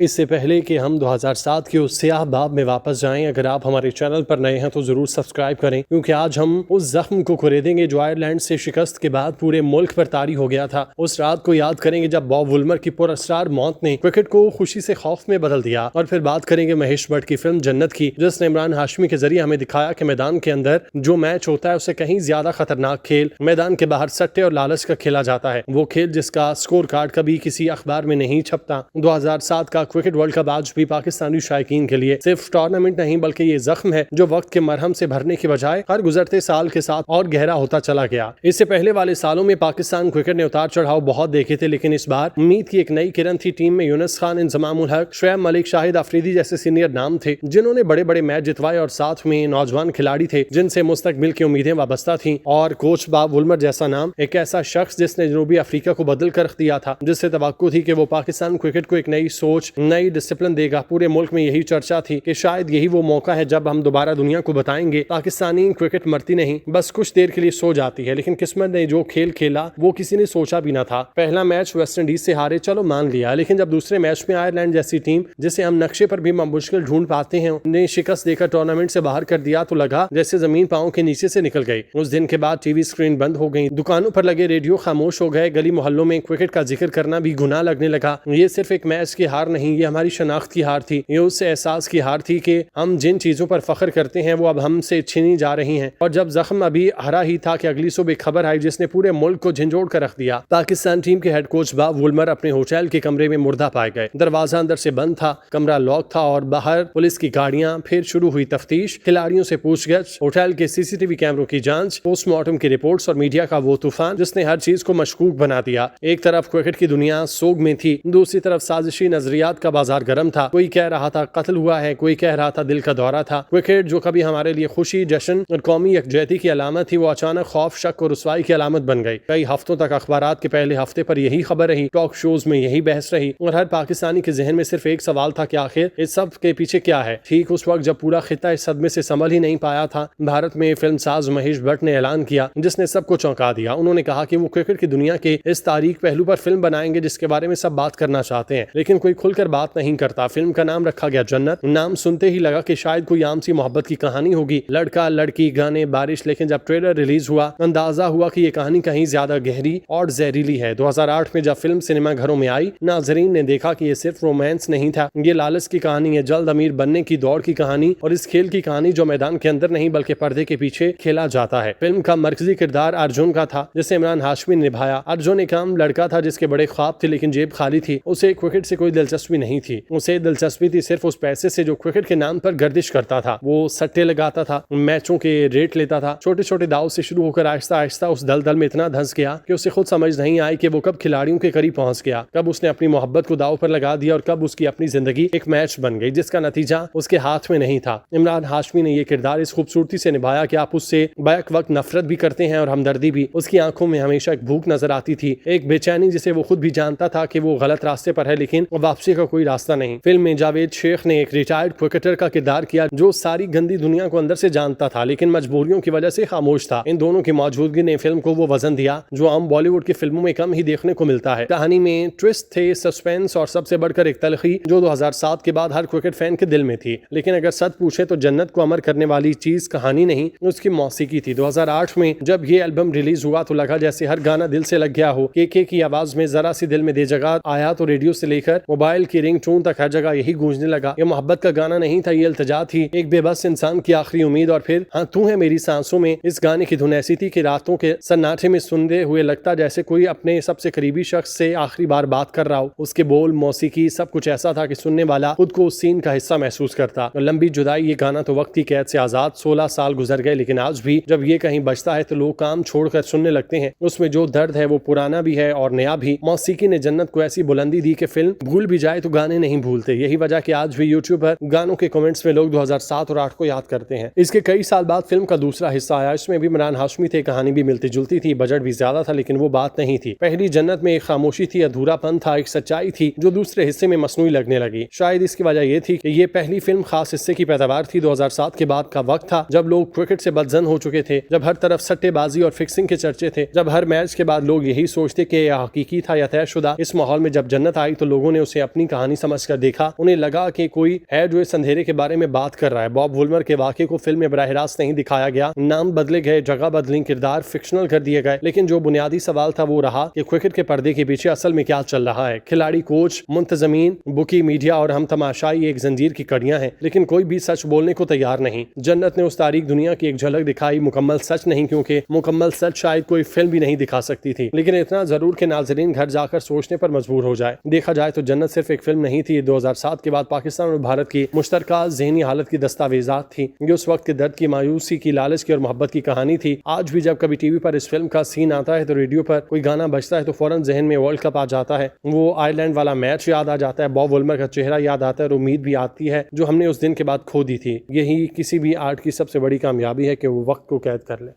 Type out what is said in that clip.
इससे पहले कि हम 2007 के उस स्याह बाब में वापस जाएं, अगर आप हमारे चैनल पर नए हैं तो जरूर सब्सक्राइब करें, क्योंकि आज हम उस जख्म को कुरेदेंगे जो आयरलैंड से शिकस्त के बाद पूरे मुल्क पर तारी हो गया था। उस रात को याद करेंगे जब बॉब वुल्मर की पुरअसरार मौत ने क्रिकेट को खुशी से खौफ में बदल दिया। और फिर बात करेंगे महेश भट्ट की फिल्म जन्नत की, जिसने इमरान हाशमी के जरिए हमें दिखाया कि मैदान के अंदर जो मैच होता है उससे कहीं ज्यादा खतरनाक खेल मैदान के बाहर सट्टे और लालच का खेला जाता है। वो खेल जिसका स्कोर कार्ड कभी किसी अखबार में नहीं छपता। 2007 का क्रिकेट वर्ल्ड कप आज भी पाकिस्तानी शायकीन के लिए सिर्फ टूर्नामेंट नहीं बल्कि ये जख्म है जो वक्त के मरहम से भरने की बजाय हर गुजरते साल के साथ और गहरा होता चला गया। इससे पहले वाले सालों में पाकिस्तान क्रिकेट ने उतार चढ़ाव बहुत देखे थे, लेकिन इस बार उम्मीद की एक नई किरण थी। टीम में यूनुस खान, इंजमाम उल हक, शुएब मलिक, शाहिद अफरीदी जैसे सीनियर नाम थे जिन्होंने बड़े बड़े मैच जितवाए, और साथ में नौजवान खिलाड़ी थे जिनसे मुस्तकबिल की उम्मीदें वाबस्ता थी। और कोच बॉब वुल्मर जैसा नाम, एक ऐसा शख्स जिसने जनूबी अफ्रीका को बदल कर रख दिया था, जिससे तवक्को थी कि वो पाकिस्तान क्रिकेट को एक नई सोच, नई डिसिप्लिन देगा। पूरे मुल्क में यही चर्चा थी कि शायद यही वो मौका है जब हम दोबारा दुनिया को बताएंगे पाकिस्तानी क्रिकेट मरती नहीं, बस कुछ देर के लिए सो जाती है। लेकिन किस्मत ने जो खेल खेला वो किसी ने सोचा भी ना था। पहला मैच वेस्ट इंडीज से हारे, चलो मान लिया, लेकिन जब दूसरे मैच में आयरलैंड जैसी टीम जिसे हम नक्शे पर भी मुश्किल ढूंढ पाते हैं उन्हें शिकस्त देकर टूर्नामेंट से बाहर कर दिया तो लगा जैसे जमीन पांव के नीचे से निकल गई। उस दिन के बाद टीवी स्क्रीन बंद हो गई, दुकानों पर लगे रेडियो खामोश हो गए, गली मोहल्लों में क्रिकेट का जिक्र करना भी गुनाह लगने लगा। ये सिर्फ एक मैच की हार नहीं, ये हमारी शनाख्त की हार थी। ये उस एहसास की हार थी कि हम जिन चीजों पर फख्र करते हैं वो अब हमसे छीनी जा रही हैं। और जब जख्म अभी हरा ही था कि अगली सुबह खबर आई जिसने पूरे मुल्क को झंझोड़ कर रख दिया। पाकिस्तान टीम के हेड कोच बॉब वुल्मर अपने होटल के कमरे में मुर्दा पाए गए। दरवाजा अंदर से बंद था, कमरा लॉक था और बाहर पुलिस की गाड़ियां। फिर शुरू हुई तफ्तीश, खिलाड़ियों से पूछगछ, होटल के सीसीटीवी कैमरों की जांच, पोस्टमार्टम की रिपोर्ट्स और मीडिया का वो तूफान जिसने हर चीज को मशकूक बना दिया। एक तरफ क्रिकेट की दुनिया सोग में थी, दूसरी तरफ साजिशी नजरियात का बाजार गर्म था। कोई कह रहा था कत्ल हुआ है, कोई कह रहा था दिल का दौरा था। क्रिकेट जो कभी हमारे लिए खुशी, जश्न और कौमी यकजहती की अलामत थी, वो अचानक खौफ, शक और रुसवाई की अलामत बन गई। कई हफ्तों तक अखबारात के पहले हफ्ते पर यही खबर रही, टॉक शोज में यही बहस रही और हर पाकिस्तानी के जहन में सिर्फ एक सवाल था कि आखिर इस सब के पीछे क्या है। ठीक उस वक्त जब पूरा खिता इस सदमे से संभल ही नहीं पाया था, भारत में फिल्मसाज महेश भट्ट ने ऐलान किया जिसने सबको चौंका दिया। उन्होंने कहा कि वो क्रिकेट की दुनिया के इस तारीख पहलू पर फिल्म बनाएंगे जिसके बारे में सब बात करना चाहते हैं, लेकिन कोई खुलकर बात नहीं करता। फिल्म का नाम रखा गया जन्नत। नाम सुनते ही लगा कि शायद कोई आम सी मोहब्बत की कहानी होगी, लड़का लड़की, गाने, बारिश। लेकिन जब ट्रेलर रिलीज हुआ अंदाजा हुआ कि ये कहानी कहीं ज्यादा गहरी और जहरीली है। 2008 में जब फिल्म सिनेमा घरों में आई, नाजरीन ने देखा कि ये सिर्फ रोमांस नहीं था, ये लालच की कहानी है, जल्द अमीर बनने की दौड़ की कहानी और इस खेल की कहानी जो मैदान के अंदर नहीं बल्कि पर्दे के पीछे खेला जाता है। फिल्म का मरकजी किरदार अर्जुन का था जिसे इमरान हाशमी ने निभाया। अर्जुन एक आम लड़का था जिसके बड़े ख्वाब थे लेकिन जेब खाली थी। उसे क्रिकेट से कोई दिलचस्पी नहीं थी, उसे दिलचस्पी थी सिर्फ उस पैसे से जो क्रिकेट के नाम पर गर्दिश करता था। वो सट्टे लगाता था, मैचों के रेट लेता था, छोटे छोटे दाव से शुरू होकर आहिस्ता आहिस्ता उस दलदल में इतना धंस गया कि उसे खुद समझ नहीं आई कि वो कब खिलाड़ियों के करीब पहुंच गया, कब उसने अपनी मोहब्बत को दाव पर लगा दिया और कब उसकी अपनी जिंदगी एक मैच बन गई जिसका नतीजा उसके हाथ में नहीं था। इमरान हाशमी ने यह किरदार इस खूबसूरती से निभाया कि आप उससे बैक वक्त नफरत भी करते हैं और हमदर्दी भी। उसकी आंखों में हमेशा एक भूख नजर आती थी, एक बेचैनी जिसे वो खुद भी जानता था कि वो गलत रास्ते पर है लेकिन वापसी का कोई रास्ता नहीं। फिल्म में जावेद शेख ने एक रिटायर्ड क्रिकेटर का किरदार किया जो सारी गंदी दुनिया को अंदर से जानता था लेकिन मजबूरियों की वजह से खामोश था। इन दोनों की मौजूदगी ने फिल्म को वो वजन दिया जो आम बॉलीवुड की फिल्मों में कम ही देखने को मिलता है। कहानी में ट्विस्ट थे, सस्पेंस और सबसे बढ़कर एक तलखी जो 2007 के बाद हर क्रिकेट फैन के दिल में थी। लेकिन अगर सच पूछे तो जन्नत को अमर करने वाली चीज कहानी नहीं, उसकी मौसीकी थी। 2008 में जब ये एल्बम रिलीज हुआ तो लगा जैसे हर गाना दिल से लग गया हो। के की आवाज में जरा सी दिल में दे जगह आया तो रेडियो से लेकर मोबाइल की रिंगटोन तक हर जगह यही गूंजने लगा। ये मोहब्बत का गाना नहीं था, ये इल्तिजा थी, एक बेबस इंसान की आखिरी उम्मीद। और फिर हाँ तू है मेरी सांसों में, इस गाने की धुन ऐसी थी कि रातों के सन्नाटे में सुनते हुए लगता जैसे कोई अपने सबसे करीबी शख्स से आखिरी बार बात कर रहा हो। उसके बोल, मौसीकी, सब कुछ ऐसा था कि सुनने वाला खुद को उस सीन का हिस्सा महसूस करता। और लंबी जुदाई, ये गाना तो वक्त की कैद से आजाद 16 साल गुजर गए लेकिन आज भी जब ये कहीं बजता है तो लोग काम छोड़कर सुनने लगते हैं। उसमें जो दर्द है वो पुराना भी है और नया भी। मौसीकी ने जन्नत को ऐसी बुलंदी दी कि फिल्म भूल भी जाए तो गाने नहीं भूलते। यही वजह कि आज भी यूट्यूब पर गानों के कमेंट्स में लोग 2007 और 8 को याद करते हैं। इसके कई साल बाद फिल्म का दूसरा हिस्सा आया, इसमें भी इमरान हाशमी थे, कहानी भी मिलती जुलती थी, बजट भी ज्यादा था लेकिन वो बात नहीं थी। पहली जन्नत में एक खामोशी थी, अधूरापन था, एक सच्चाई थी जो दूसरे हिस्से में मसनूई लगने लगी। शायद इसकी वजह ये थी कि ये पहली फिल्म खास हिस्से की पैदावार थी। 2007 के बाद का वक्त था जब लोग क्रिकेट से बदजन हो चुके थे, जब हर तरफ सट्टेबाजी और फिक्सिंग के चर्चे थे, जब हर मैच के बाद लोग यही सोचते कि यह हकीकी था या तयशुदा। इस माहौल में जब जन्नत आई तो लोगों ने उसे अपनी कहानी समझकर देखा, उन्हें लगा कि कोई है जो इस अंधेरे के बारे में बात कर रहा है। बॉब वुलमर के वाकये को फिल्म में बराह रास्त नहीं दिखाया गया, नाम बदले गए, जगह बदली, किरदार फिक्शनल कर दिए गए, लेकिन जो बुनियादी सवाल था वो रहा कि क्रिकेट के पर्दे के पीछे असल में क्या चल रहा है। खिलाड़ी, कोच, मुंतजमीन, बुकी, मीडिया और हम तमाशाई एक जंजीर की कड़ियां हैं, लेकिन कोई भी सच बोलने को तैयार नहीं। जन्नत ने उस तारीख दुनिया की एक झलक दिखाई, मुकम्मल सच नहीं, क्योंकि मुकम्मल सच शायद कोई फिल्म भी नहीं दिखा सकती थी, लेकिन इतना जरूर कि नाजरीन घर जाकर सोचने पर मजबूर हो जाए। देखा जाए तो जन्नत सिर्फ एक फिल्म नहीं थी, 2007 के बाद पाकिस्तान और भारत की मुश्तरका ज़हनी हालत की दस्तावेजात थी। ये उस वक्त के दर्द की, मायूसी की, लालच की और मोहब्बत की कहानी थी। आज भी जब कभी टीवी पर इस फिल्म का सीन आता है तो रेडियो पर कोई गाना बजता है तो फौरन जहन में वर्ल्ड कप आ जाता है, वो आयरलैंड वाला मैच याद आ जाता है, बॉब वुलमर का चेहरा याद आता है और उम्मीद भी आती है जो हमने उस दिन के बाद खो दी थी। यही किसी भी आर्ट की सबसे बड़ी कामयाबी है कि वो वक्त को कैद कर ले।